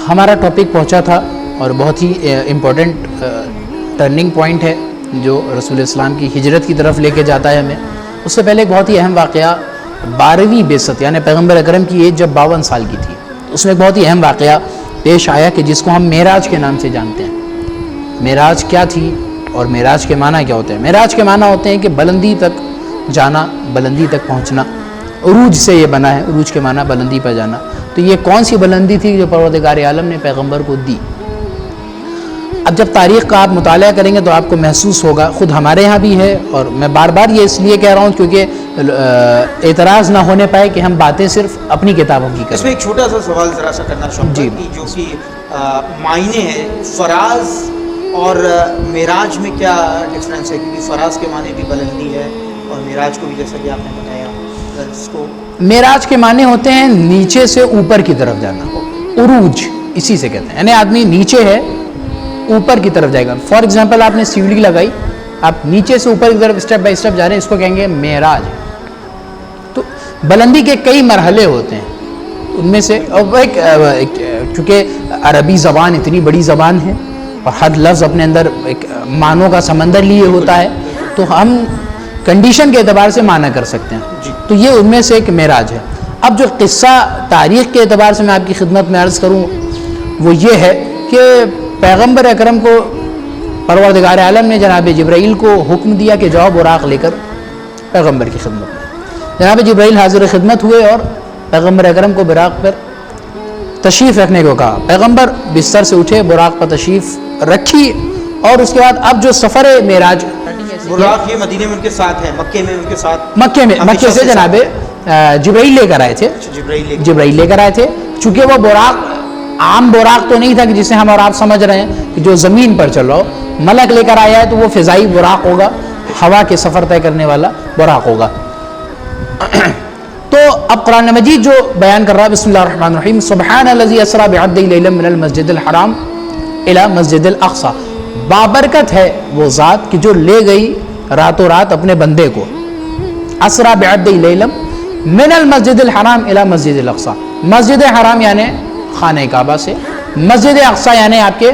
ہمارا ٹاپک پہنچا تھا اور بہت ہی امپورٹنٹ ٹرننگ پوائنٹ ہے جو رسول اسلام کی ہجرت کی طرف لے کے جاتا ہے ہمیں. اس سے پہلے ایک بہت ہی اہم واقعہ 12ویں بعثت یعنی پیغمبر اکرم کی ایج جب 52 سال کی تھی, اس میں ایک بہت ہی اہم واقعہ پیش آیا کہ جس کو ہم معراج کے نام سے جانتے ہیں. معراج کیا تھی اور معراج کے معنی کیا ہوتے ہیں؟ معراج کے معنی ہوتے ہیں کہ بلندی تک جانا, بلندی تک پہنچنا. عروج سے یہ بنا ہے, عروج کے معنی بلندی پر جانا. تو یہ کون سی بلندی تھی جو پروردگار عالم نے پیغمبر کو دی؟ اب جب تاریخ کا آپ مطالعہ کریں گے تو آپ کو محسوس ہوگا, خود ہمارے ہاں بھی ہے, اور میں بار بار یہ اس لیے کہہ رہا ہوں کیونکہ اعتراض نہ ہونے پائے کہ ہم باتیں صرف اپنی کتابوں کی کریں. اس میں ایک چھوٹا سا سوال ذرا سا کرنا چاہوں گا کہ جو کہ معنی ہے فراز اور معراج میں کیا ڈفرینس ہے؟ کیونکہ فراز کے معنی بھی بلندی ہے اور معراج کو بھی جیسا کہ آپ نے بتایا اس کو. معراج کے معنی ہوتے ہیں نیچے سے اوپر کی طرف جانا, عروج اسی سے کہتے ہیں, یعنی آدمی نیچے ہے اوپر کی طرف جائے گا. فار ایگزامپل آپ نے سیڑھی لگائی, آپ نیچے سے اوپر کی طرف اسٹیپ بائی اسٹیپ جا رہے ہیں, اس کو کہیں گے معراج. تو بلندی کے کئی مرحلے ہوتے ہیں, ان میں سے چونکہ عربی زبان اتنی بڑی زبان ہے اور ہر لفظ اپنے اندر ایک معنوں کا سمندر لیے ہوتا ہے, تو ہم کنڈیشن کے اعتبار سے معنی کر سکتے ہیں. تو یہ ان میں سے ایک معراج ہے. اب جو قصہ تاریخ کے اعتبار سے میں آپ کی خدمت میں عرض کروں وہ یہ ہے کہ پیغمبر اکرم کو پروردگار عالم نے جناب جبرائیل کو حکم دیا کہ جاؤ براق لے کر پیغمبر کی خدمت میں. جناب جبرائیل حاضر خدمت ہوئے اور پیغمبر اکرم کو براق پر تشریف رکھنے کو کہا. پیغمبر بستر سے اٹھے, براق پر تشریف رکھی, اور اس کے بعد اب جو سفر معراج, براق یہ مدینے میں ان کے ساتھ ہے, مکے میں ان کے ساتھ, مکے سے جناب جبرائیل لے کر آئے تھے. جبرائیل لے کر آئے تھے. چونکہ وہ براق عام براق تو نہیں تھا کہ جسے ہم اور آپ سمجھ رہے ہیں کہ جو زمین پر چل رہا ہو, ملک لے کر آیا ہے تو وہ فضائی براق ہوگا, ہوا کے سفر طے کرنے والا براق ہوگا. تو اب قرآن مجید جو بیان کر رہا ہے, بسم اللہ الرحمن الرحیم, سبحان الذی اسری بعبدہ لیلا من المسجد الحرام الی مسجد الاقصی. بابرکت ہے وہ ذات کہ جو لے گئی راتوں رات اپنے بندے کو, اسری بعبدہ لیلا من المسجد الحرام الی مسجد الاقصی. مسجد حرام یعنی خانہ کعبہ سے, مسجد اقصی یعنی آپ کے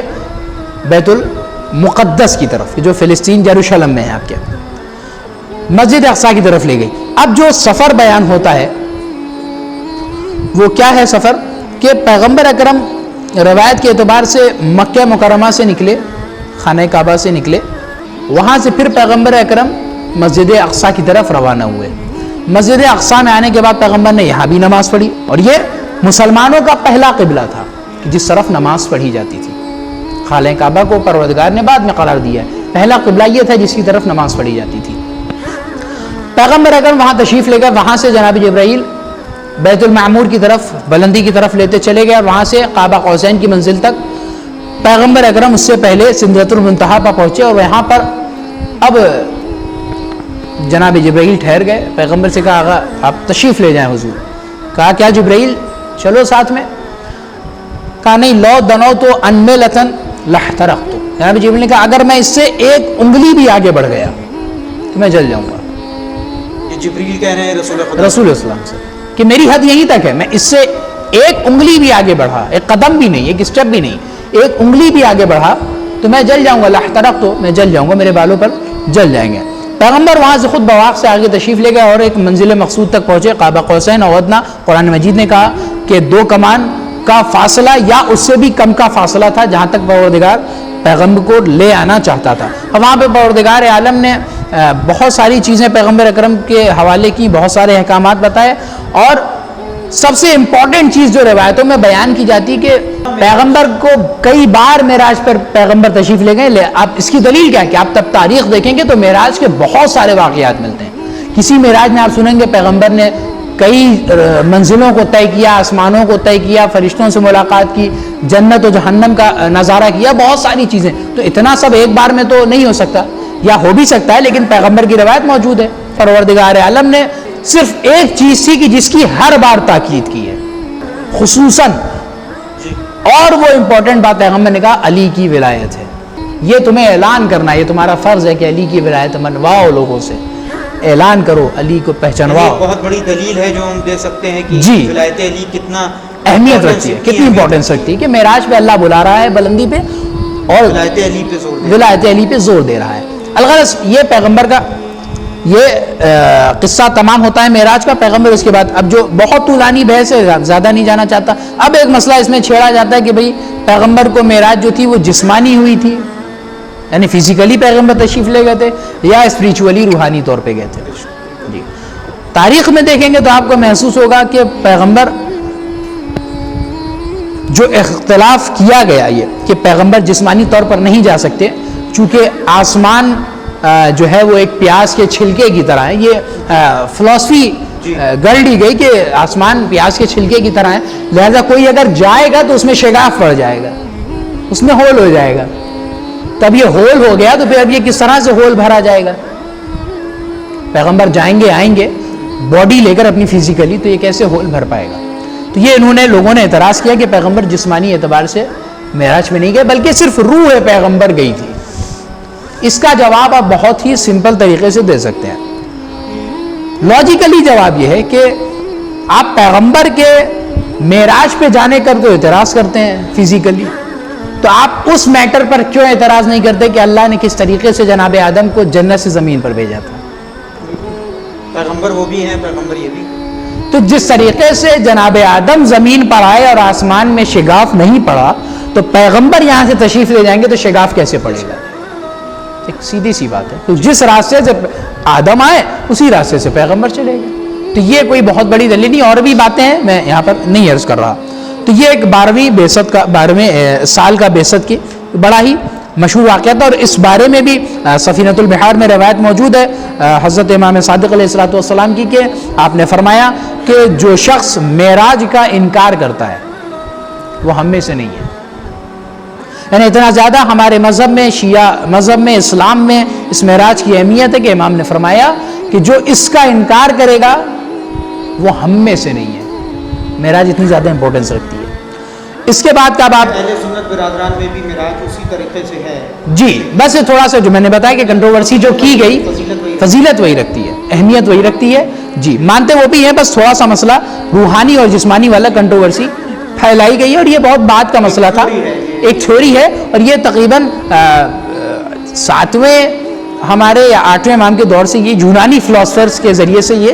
بیت المقدس کی طرف, جو فلسطین یروشلم میں ہے آپ کے, مسجد اقصی کی طرف لے گئی. اب جو سفر بیان ہوتا ہے وہ کیا ہے سفر؟ کہ پیغمبر اکرم روایت کے اعتبار سے مکہ مکرمہ سے نکلے, خانہ کعبہ سے نکلے, وہاں سے پھر پیغمبر اکرم مسجد اقصی کی طرف روانہ ہوئے. مسجد اقصی میں آنے کے بعد پیغمبر نے یہاں بھی نماز پڑھی, اور یہ مسلمانوں کا پہلا قبلہ تھا کہ جس طرف نماز پڑھی جاتی تھی. خانہ کعبہ کو پروردگار نے بعد میں قرار دیا ہے, پہلا قبلہ یہ تھا جس کی طرف نماز پڑھی جاتی تھی. پیغمبر اکرم وہاں تشریف لے گئے, وہاں سے جناب جبرائیل بیت المعمور کی طرف بلندی کی طرف لیتے چلے گئے, وہاں سے قاب قوسین کی منزل تک پیغمبر اکرم اس سے پہلے سدرۃ المنتہا پر پہنچے, اور یہاں پر اب جناب جبرائیل ٹھہر گئے. پیغمبر سے کہا آقا آپ تشریف لے جائیں حضور. کہا کیا جبرائیل چلو ساتھ میں؟ کہا نہیں, لو دنو تو انملتن لحترقت. جناب جبرائیل نے کہا اگر میں اس سے ایک انگلی بھی آگے بڑھ گیا تو میں جل جاؤں گا. جبرائیل کہہ رہے ہیں رسول اسلام سے کہ میری حد یہیں تک ہے, میں اس سے ایک انگلی بھی آگے بڑھا, ایک قدم بھی نہیں, ایک اسٹیپ بھی نہیں, ایک انگلی بھی آگے بڑھا تو میں جل جاؤں گا. لحترقت, میں جل جاؤں گا, میرے بالوں پر جل جائیں گے. پیغمبر وہاں سے خود بواق سے آگے تشریف لے گئے اور ایک منزل مقصود تک پہنچے, قاب قوسین او ادنیٰ. قرآن مجید نے کہا کہ 2 کمان کا فاصلہ یا اس سے بھی کم کا فاصلہ تھا جہاں تک پروردگار پیغمبر کو لے آنا چاہتا تھا. وہاں پہ پروردگار عالم نے بہت ساری چیزیں پیغمبر اکرم کے حوالے کی, بہت سارے احکامات بتائے, اور سب سے امپورٹنٹ چیز جو روایتوں میں بیان کی جاتی کہ پیغمبر کو کئی بار معراج پر پیغمبر تشریف لے گئے. اب اس کی دلیل کیا ہے کہ آپ تب تاریخ دیکھیں گے تو معراج کے بہت سارے واقعات ملتے ہیں. کسی معراج میں آپ سنیں گے پیغمبر نے کئی منزلوں کو طے کیا, آسمانوں کو طے کیا, فرشتوں سے ملاقات کی, جنت و جہنم کا نظارہ کیا, بہت ساری چیزیں. تو اتنا سب ایک بار میں تو نہیں ہو سکتا, یا ہو بھی سکتا ہے, لیکن پیغمبر کی روایت موجود ہے. پروردگار عالم نے صرف ایک چیز تھی کہ جس کی ہر بار تاکید کی ہے خصوصاً, اور وہ امپورٹنٹ بات پیغمبر نے کہا علی کی ولایت ہے. یہ تمہیں اعلان کرنا, یہ تمہارا فرض ہے کہ علی کی ولایت منواؤ, لوگوں سے اعلان کرو, علی کو پہچانواؤ. بہت بڑی دلیل ہے جو ہم دے سکتے ہیں کہ ولایت علی کتنا اہمیت رکھتی ہے, کتنی امپورٹنس رکھتی ہے کہ معراج پہ اللہ بلا رہا ہے بلندی پہ اور ولایت علی پہ زور دے رہا ہے. الغرض یہ پیغمبر کا یہ قصہ تمام ہوتا ہے معراج کا. پیغمبر اس کے بعد اب جو بہت طولانی بحث ہے, زیادہ نہیں جانا چاہتا. اب ایک مسئلہ اس میں چھیڑا جاتا ہے کہ بھئی پیغمبر کو معراج جو تھی وہ جسمانی ہوئی تھی, یعنی فزیکلی پیغمبر تشریف لے گئے تھے, یا اسپریچولی روحانی طور پہ گئے تھے. جی تاریخ میں دیکھیں گے تو آپ کو محسوس ہوگا کہ پیغمبر جو اختلاف کیا گیا یہ کہ پیغمبر جسمانی طور پر نہیں جا سکتے, چونکہ آسمان جو ہے وہ ایک پیاز کے چھلکے کی طرح ہے. یہ فلسفی گڑ لی گئی کہ آسمان پیاز کے چھلکے کی طرح ہے, لہذا کوئی اگر جائے گا تو اس میں شگاف پڑ جائے گا, اس میں ہول ہو جائے گا. تب یہ ہول ہو گیا تو پھر اب یہ کس طرح سے ہول بھرا جائے گا؟ پیغمبر جائیں گے آئیں گے باڈی لے کر اپنی فزیکلی, تو یہ کیسے ہول بھر پائے گا؟ تو یہ انہوں نے لوگوں نے اعتراض کیا کہ پیغمبر جسمانی اعتبار سے معراج میں نہیں گئے بلکہ صرف روح پیغمبر گئی تھی. اس کا جواب آپ بہت ہی سمپل طریقے سے دے سکتے ہیں. لاجیکلی جواب یہ ہے کہ آپ پیغمبر کے معراج پہ جانے کر تو اعتراض کرتے ہیں فزیکلی, تو آپ اس میٹر پر کیوں اعتراض نہیں کرتے کہ اللہ نے کس طریقے سے جناب آدم کو جنت سے زمین پر بھیجا تھا؟ پیغمبر وہ بھی ہیں, پیغمبر یہ بھی. تو جس طریقے سے جناب آدم زمین پر آئے اور آسمان میں شگاف نہیں پڑا, تو پیغمبر یہاں سے تشریف لے جائیں گے تو شگاف کیسے پڑے گا؟ ایک سیدھی سی بات ہے. تو جس راستے سے آدم آئے اسی راستے سے پیغمبر چلے گئے. تو یہ کوئی بہت بڑی دلیل نہیں, اور بھی باتیں ہیں میں یہاں پر نہیں عرض کر رہا. تو یہ ایک 12ویں سال کا بعثت کی بڑا ہی مشہور واقعہ تھا, اور اس بارے میں بھی سفینۃ البحار میں روایت موجود ہے حضرت امام صادق علیہ الصلوۃ والسلام کی, کہ آپ نے فرمایا کہ جو شخص معراج کا انکار کرتا ہے وہ ہم میں سے نہیں ہے. یعنی اتنا زیادہ ہمارے مذہب میں, شیعہ مذہب میں, اسلام میں اس معراج کی اہمیت ہے کہ امام نے فرمایا کہ جو اس کا انکار کرے گا وہ ہم میں سے نہیں ہے. معراج اتنی زیادہ امپورٹنس رکھتی ہے. اس کے بعد کا بات اہل سنت برادران میں بھی معراج اسی طریقے سے ہے. جی بس تھوڑا سا جو میں نے بتایا کہ کنٹروورسی جو کی گئی فضیلت وہی رکھتی ہے, اہمیت وہی رکھتی ہے. جی مانتے وہ بھی ہیں, بس تھوڑا سا مسئلہ روحانی اور جسمانی والا کنٹروورسی پھیلائی گئی ہے, اور یہ بہت بات کا مسئلہ تھا, ایک تھیوری ہے. اور یہ تقریباً 7ویں ہمارے یا 8ویں امام کے دور سے یہ یونانی فلاسفرز کے ذریعے سے یہ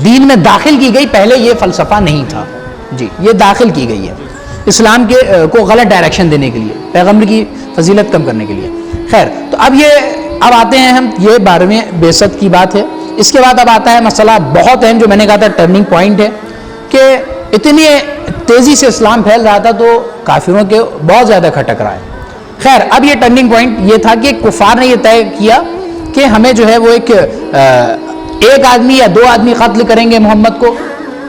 دین میں داخل کی گئی. پہلے یہ فلسفہ نہیں تھا. جی یہ داخل کی گئی ہے اسلام کے کو غلط ڈائریکشن دینے کے لیے, پیغمبر کی فضیلت کم کرنے کے لیے. خیر, تو اب آتے ہیں ہم, یہ 12ویں بعثت کی بات ہے. اس کے بعد اب آتا ہے مسئلہ بہت اہم جو میں نے کہا تھا ٹرننگ پوائنٹ ہے, کہ اتنی تیزی سے اسلام پھیل رہا تھا تو کافروں کے بہت زیادہ کھٹک رہا ہے. خیر, اب یہ ٹرننگ پوائنٹ یہ تھا کہ کفار نے یہ طے کیا کہ ہمیں جو ہے وہ ایک آدمی یا 2 آدمی قتل کریں گے محمد کو,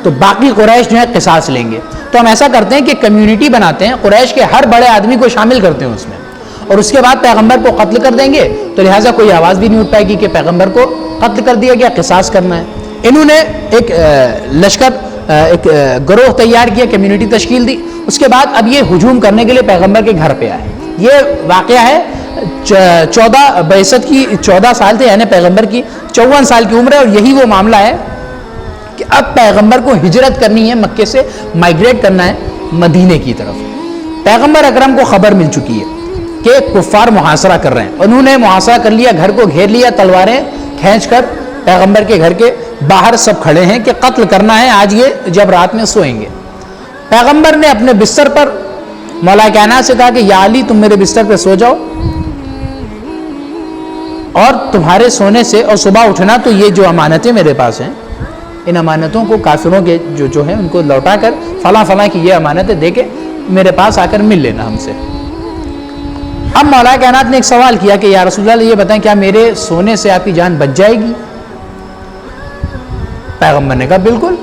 تو باقی قریش جو ہے قصاص لیں گے. تو ہم ایسا کرتے ہیں کہ کمیونٹی بناتے ہیں, قریش کے ہر بڑے آدمی کو شامل کرتے ہیں اس میں, اور اس کے بعد پیغمبر کو قتل کر دیں گے, تو لہٰذا کوئی آواز بھی نہیں اٹھ پائے گی کہ پیغمبر کو قتل کر دیا گیا, قصاص کرنا ہے. انہوں نے ایک لشکر, ایک گروہ تیار کیا, کمیونٹی تشکیل دی. اس کے بعد اب یہ ہجوم کرنے کے لیے پیغمبر کے گھر پہ آئے. یہ واقعہ ہے 14 بعثت کی 14 سال تھے, یعنی پیغمبر کی 54 سال کی عمر ہے, اور یہی وہ معاملہ ہے کہ اب پیغمبر کو ہجرت کرنی ہے, مکے سے مائگریٹ کرنا ہے مدینے کی طرف. پیغمبر اکرم کو خبر مل چکی ہے کہ کفار محاصرہ کر رہے ہیں. انہوں نے محاصرہ کر لیا, گھر کو گھیر لیا, تلواریں کھینچ کر پیغمبر کے گھر کے باہر سب کھڑے ہیں کہ قتل کرنا ہے آج یہ جب رات میں سوئیں گے. پیغمبر نے اپنے بستر پر مولا کائنات سے کہا کہ یا علی تم میرے بستر پہ سو جاؤ, اور تمہارے سونے سے اور صبح اٹھنا تو یہ جو امانتیں میرے پاس ہیں ان امانتوں کو کافروں کے جو ہیں ان کو لوٹا کر فلاں فلاں کی یہ امانتیں دے کے میرے پاس آ کر مل لینا ہم سے. اب مولا کائنات نے ایک سوال کیا کہ یا رسول اللہ یہ بتائیں کیا میرے سونے سے آپ کی جان بچ جائے گی؟ پیغمبر نے کہا بالکل,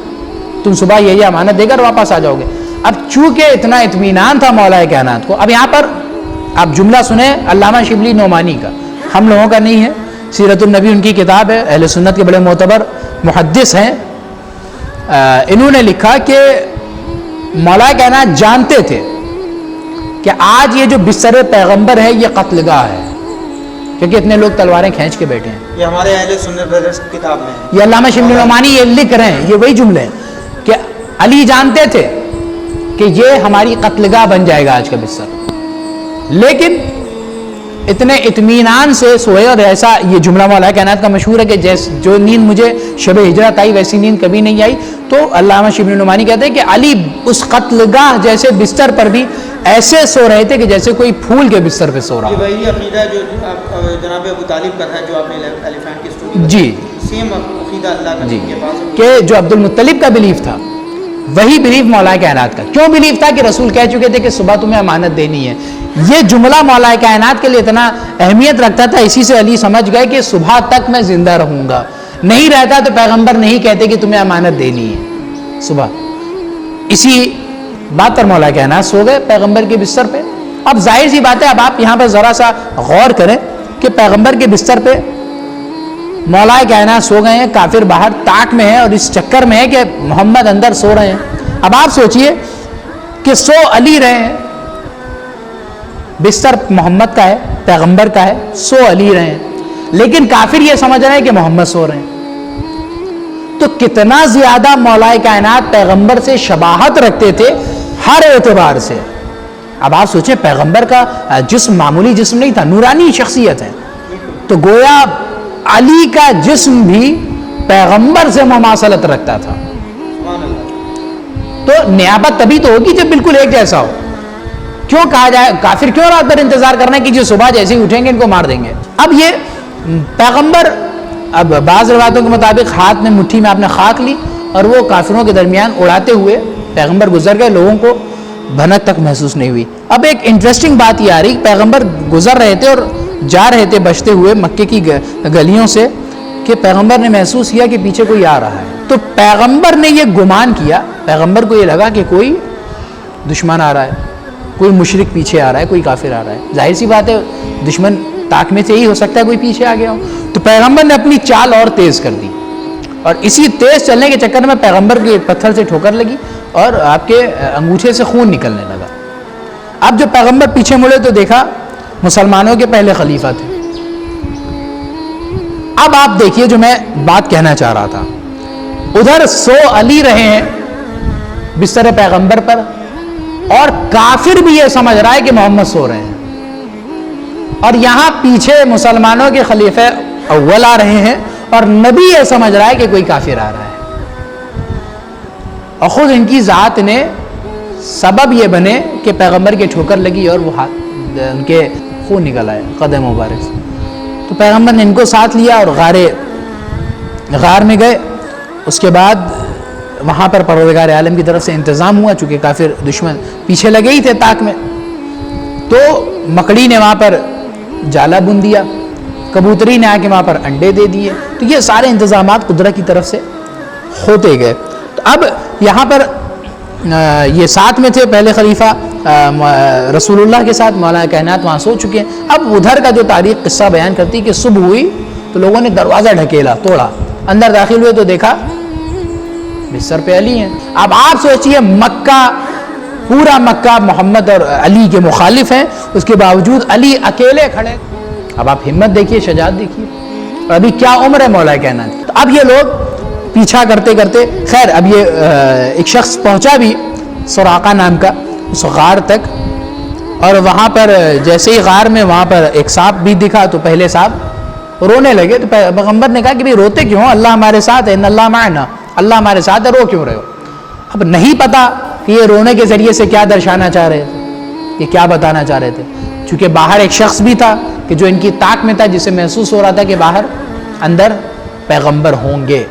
تم صبح یہ امانت دے کر واپس آ جاؤ گے. اب چونکہ اتنا اطمینان تھا مولا کائنات کو, اب یہاں پر آپ جملہ سنیں علامہ شبلی نعمانی کا, ہم لوگوں کا نہیں ہے, سیرت النبی ان کی کتاب ہے, اہل سنت کے بڑے معتبر محدث ہیں. انہوں نے لکھا کہ مولا کائنات جانتے تھے کہ آج یہ جو بستر پیغمبر ہے یہ قتل گاہ ہے, کیونکہ اتنے لوگ تلواریں کھینچ کے بیٹھے ہیں. یہ ہمارے اہل سنت بردرز کی کتاب میں ہے, یہ علامہ شبلی نعمانی یہ لکھ رہے ہیں, یہ وہی جملے ہیں کہ علی جانتے تھے کہ یہ ہماری قتلگاہ بن جائے گا آج کا بستر، لیکن اتنے اطمینان سے سوئے، اور ایسا یہ جملہ مولا کائنات کا مشہور ہے کہ جو نیند مجھے شب ہجرت آئی ویسی نیند کبھی نہیں آئی. تو علامہ شبلی نعمانی کہتے ہیں کہ علی اس قتلگاہ جیسے بستر پر بھی ایسے سو رہے تھے کہ جیسے کوئی پھول کے بستر پہ سو رہا. یہ وہی عقیدہ جو جناب ابو طالب کا تھا جو آپ نے ایلیفینٹ کی اسٹوری جی سیم عقیدہ اللہ کا جی کے پاس کہ جو عبد المطلب کا بلیف تھا وہی بلیف مولا کائنات کا. کیوں بلیف تھا؟ کہ رسول کہہ چکے تھے کہ صبح تمہیں امانت دینی ہے. یہ جملہ مولا کائنات کے لیے اتنا اہمیت رکھتا تھا، اسی سے علی سمجھ گئے کہ صبح تک میں زندہ رہوں گا. نہیں رہتا تو پیغمبر نہیں کہتے کہ تمہیں امانت دینی ہے صبح. اسی بات پر مولا کائنات سو گئے پیغمبر کے بستر پہ. اب ظاہر سی بات ہے، اب آپ یہاں پر ذرا سا غور کریں کہ پیغمبر کے بستر پہ مولا کائنات سو گئے ہیں، کافر باہر تاک میں ہے، اور اس چکر میں ہے کہ محمد اندر سو رہے ہیں. اب آپ سوچئے کہ سو علی رہے ہیں، بستر محمد کا ہے، پیغمبر کا ہے، سو علی رہے ہیں، لیکن کافر یہ سمجھ رہے ہیں کہ محمد سو رہے ہیں. تو کتنا زیادہ مولا کائنات پیغمبر سے شباہت رکھتے تھے ہر اعتبار سے. اب آپ سوچیں پیغمبر کا جسم معمولی جسم نہیں تھا، نورانی شخصیت ہے، تو گویا علی کا جسم بھی پیغمبر سے مماثلت رکھتا تھا. تو نیابت تبھی تو ہوگی جب بالکل ایک جیسا ہو. کیوں کہا جائے کافر کیوں رات بھر انتظار کرنا کہ جو صبح جیسے ہی اٹھیں گے ان کو مار دیں گے. اب یہ پیغمبر، اب بعض روایتوں کے مطابق ہاتھ میں مٹھی میں آپ نے خاک لی اور وہ کافروں کے درمیان اڑاتے ہوئے پیغمبر گزر گئے، لوگوں کو بھنک تک محسوس نہیں ہوئی. اب ایک انٹرسٹنگ بات یہ آ رہی، پیغمبر گزر رہے تھے اور جا رہے تھے بچتے ہوئے مکے کی گلیوں سے کہ پیغمبر نے محسوس کیا کہ پیچھے کوئی آ رہا ہے. تو پیغمبر نے یہ گمان کیا، پیغمبر کو یہ لگا کہ کوئی دشمن آ رہا ہے، کوئی مشرک پیچھے آ رہا ہے، کوئی کافر آ رہا ہے. ظاہر سی بات ہے دشمن تاک میں سے ہی ہو سکتا ہے کوئی پیچھے آ گیا ہو. تو پیغمبر نے اپنی چال اور تیز کر دی، اور اسی تیز چلنے کے چکر میں پیغمبر کے پتھر سے ٹھوکر لگی اور آپ کے انگوٹھے سے خون نکلنے لگا. اب جب پیغمبر پیچھے مڑے تو دیکھا مسلمانوں کے پہلے خلیفہ تھے. اب آپ دیکھیے جو میں بات کہنا چاہ رہا تھا، ادھر سو علی رہے ہیں بستر پیغمبر پر، اور کافر بھی یہ سمجھ رہا ہے کہ محمد سو رہے ہیں، اور یہاں پیچھے مسلمانوں کے خلیفہ اول آ رہے ہیں اور نبی یہ سمجھ رہا ہے کہ کوئی کافر آ رہا ہے. اور خود ان کی ذات نے سبب یہ بنے کہ پیغمبر کے ٹھوکر لگی اور وہ ان کے خون نکل آئے قدم مبارک سے. تو پیغمبر نے ان کو ساتھ لیا اور غار میں گئے. اس کے بعد وہاں پر پروردگار عالم کی طرف سے انتظام ہوا، چونکہ کافر دشمن پیچھے لگے ہی تھے تاک میں، تو مکڑی نے وہاں پر جالا بن دیا، کبوتری نے آ کے وہاں پر انڈے دے دیے. تو یہ سارے انتظامات قدرت کی طرف سے ہوتے گئے. تو اب یہاں پر یہ ساتھ میں تھے پہلے خلیفہ رسول اللہ کے ساتھ، مولا کائنات وہاں سو چکے ہیں. اب ادھر کا جو تاریخ قصہ بیان کرتی کہ صبح ہوئی تو لوگوں نے دروازہ ڈھکیلا، توڑا، اندر داخل ہوئے تو دیکھا بستر پہ علی ہیں. اب آپ سوچئے مکہ، پورا مکہ محمد اور علی کے مخالف ہیں، اس کے باوجود علی اکیلے کھڑے. اب آپ ہمت دیکھیے، شجاعت دیکھیے، اور ابھی کیا عمر ہے مولا کائنات. تو اب یہ لوگ پیچھا کرتے کرتے، خیر اب یہ ایک شخص پہنچا بھی سراقہ نام کا اس غار تک، اور وہاں پر جیسے ہی غار میں وہاں پر ایک سانپ بھی دکھا تو پہلے سانپ رونے لگے. تو پیغمبر نے کہا کہ بھئی روتے کیوں؟ اللہ ہمارے ساتھ ہے، ان اللہ معنا، اللہ ہمارے ساتھ ہے، رو کیوں رہے ہو؟ اب نہیں پتا کہ یہ رونے کے ذریعے سے کیا درشانا چاہ رہے تھے، یہ کیا بتانا چاہ رہے تھے. چونکہ باہر ایک شخص بھی تھا کہ جو ان کی طاق میں تھا، جسے محسوس ہو رہا تھا کہ باہر اندر پیغمبر ہوں گے.